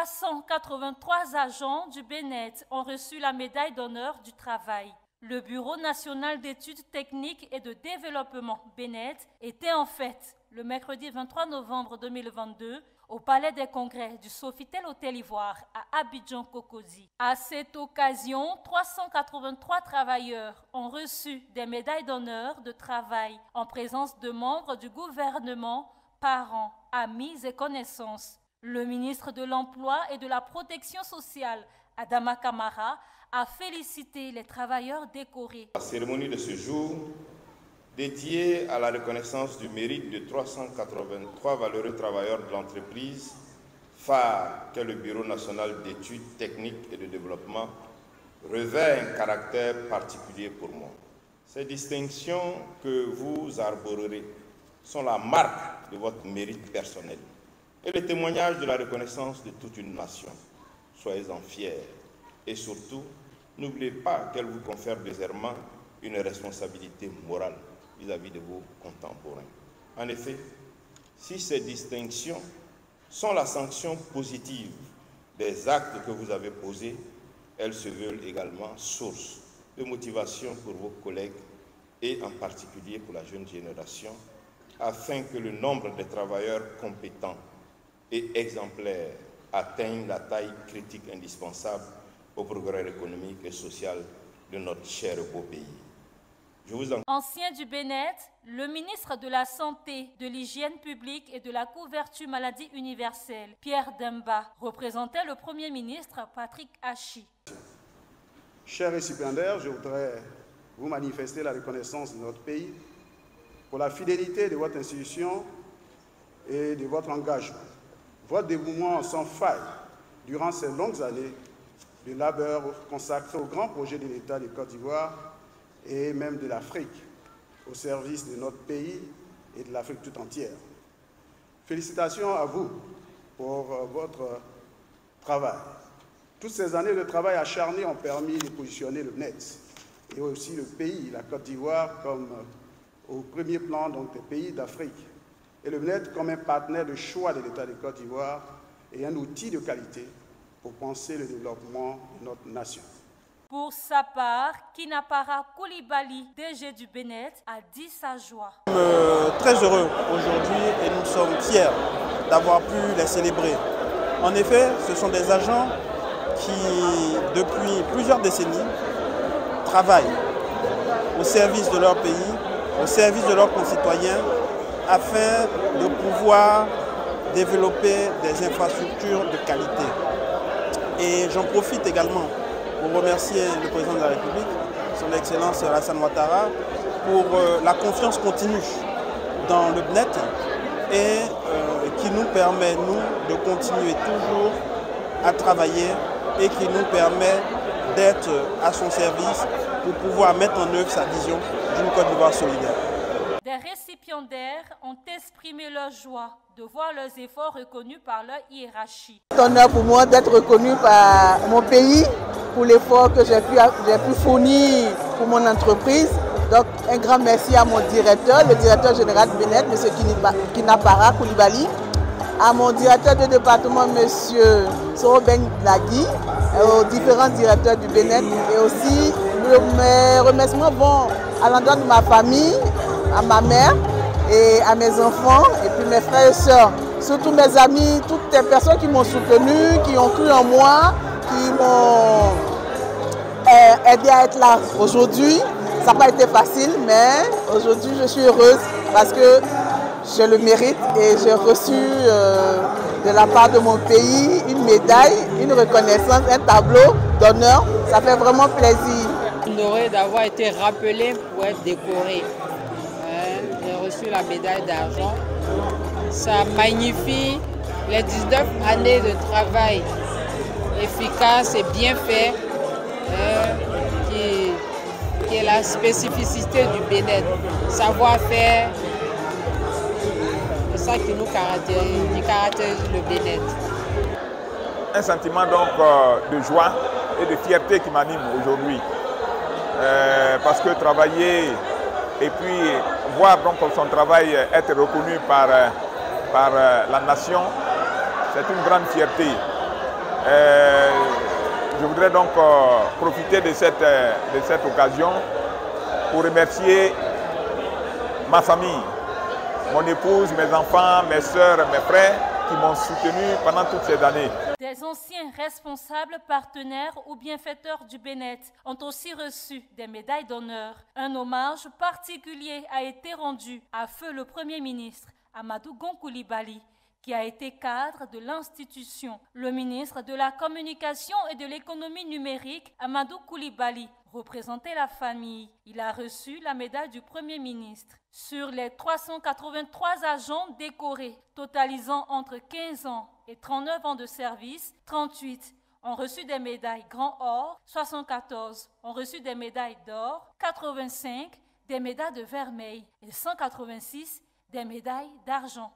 383 agents du BNET ont reçu la médaille d'honneur du travail. Le Bureau national d'études techniques et de développement BNET était en fête le mercredi 23 novembre 2022 au Palais des Congrès du Sofitel Hôtel Ivoire à Abidjan-Cocody. À cette occasion, 383 travailleurs ont reçu des médailles d'honneur de travail en présence de membres du gouvernement, parents, amis et connaissances. Le ministre de l'Emploi et de la Protection sociale, Adama Kamara, a félicité les travailleurs décorés. La cérémonie de ce jour, dédiée à la reconnaissance du mérite de 383 valeureux travailleurs de l'entreprise phare qu'est le Bureau national d'études techniques et de développement, revêt un caractère particulier pour moi. Ces distinctions que vous arborerez sont la marque de votre mérite personnel et le témoignage de la reconnaissance de toute une nation. Soyez-en fiers et surtout, n'oubliez pas qu'elle vous confère désormais une responsabilité morale vis-à-vis de vos contemporains. En effet, si ces distinctions sont la sanction positive des actes que vous avez posés, elles se veulent également source de motivation pour vos collègues et en particulier pour la jeune génération, afin que le nombre de travailleurs compétents et exemplaires atteigne la taille critique indispensable au progrès économique et social de notre cher et beau pays. Ancien du BNET, le ministre de la Santé, de l'Hygiène publique et de la couverture maladie universelle, Pierre Demba, représentait le Premier ministre Patrick Hachi. Chers récipiendaires, je voudrais vous manifester la reconnaissance de notre pays pour la fidélité de votre institution et de votre engagement. Votre dévouement sans faille durant ces longues années de labeur consacré au grand projet de l'État de Côte d'Ivoire et même de l'Afrique, au service de notre pays et de l'Afrique tout entière. Félicitations à vous pour votre travail. Toutes ces années de travail acharné ont permis de positionner le BNET et aussi le pays, la Côte d'Ivoire, comme au premier plan donc, des pays d'Afrique. Et le BNET comme un partenaire de choix de l'État de Côte d'Ivoire et un outil de qualité pour penser le développement de notre nation. Pour sa part, Kinapara Koulibaly, DG du BNET, a dit sa joie. Nous sommes très heureux aujourd'hui et nous sommes fiers d'avoir pu les célébrer. En effet, ce sont des agents qui, depuis plusieurs décennies, travaillent au service de leur pays, au service de leurs concitoyens, afin de pouvoir développer des infrastructures de qualité. Et j'en profite également pour remercier le président de la République, son Excellence Alassane Ouattara, pour la confiance continue dans le BNET et qui nous permet, nous, de continuer toujours à travailler et qui nous permet d'être à son service pour pouvoir mettre en œuvre sa vision d'une Côte d'Ivoire solidaire. Des récipiendaires ont exprimé leur joie de voir leurs efforts reconnus par leur hiérarchie. C'est un honneur pour moi d'être reconnu par mon pays pour l'effort que j'ai pu fournir pour mon entreprise. Donc un grand merci à mon directeur, le directeur général du BNET, M. Kinapara Koulibaly, à mon directeur de département, M. Soroben Lagui, aux différents directeurs du BNET et aussi mes remerciements vont à l'endroit de ma famille, à ma mère et à mes enfants et puis mes frères et sœurs, surtout mes amis, toutes les personnes qui m'ont soutenu, qui ont cru en moi, qui m'ont aidé à être là aujourd'hui. Ça n'a pas été facile, mais aujourd'hui je suis heureuse parce que je le mérite et j'ai reçu de la part de mon pays une médaille, une reconnaissance, un tableau d'honneur. Ça fait vraiment plaisir. Honoré d'avoir été rappelé pour être décoré. J'ai reçu la médaille d'argent. Ça magnifie les 19 années de travail efficace et bien fait, qui est la spécificité du BNET. Savoir-faire, c'est ça qui nous caractérise le BNET. Un sentiment donc de joie et de fierté qui m'anime aujourd'hui. Parce que travailler et puis voir donc son travail être reconnu par la nation, c'est une grande fierté. Je voudrais donc profiter de cette occasion pour remercier ma famille, mon épouse, mes enfants, mes soeurs, mes frères qui m'ont soutenu pendant toutes ces années. Des anciens responsables, partenaires ou bienfaiteurs du BNET ont aussi reçu des médailles d'honneur. Un hommage particulier a été rendu à feu le Premier ministre, Amadou Gon Coulibaly, qui a été cadre de l'institution. Le ministre de la Communication et de l'Économie numérique, Amadou Coulibaly, représentait la famille. Il a reçu la médaille du Premier ministre. Sur les 383 agents décorés, totalisant entre 15 ans et 39 ans de service, 38 ont reçu des médailles Grand Or, 74 ont reçu des médailles d'or, 85 des médailles de vermeil et 186 des médailles d'argent.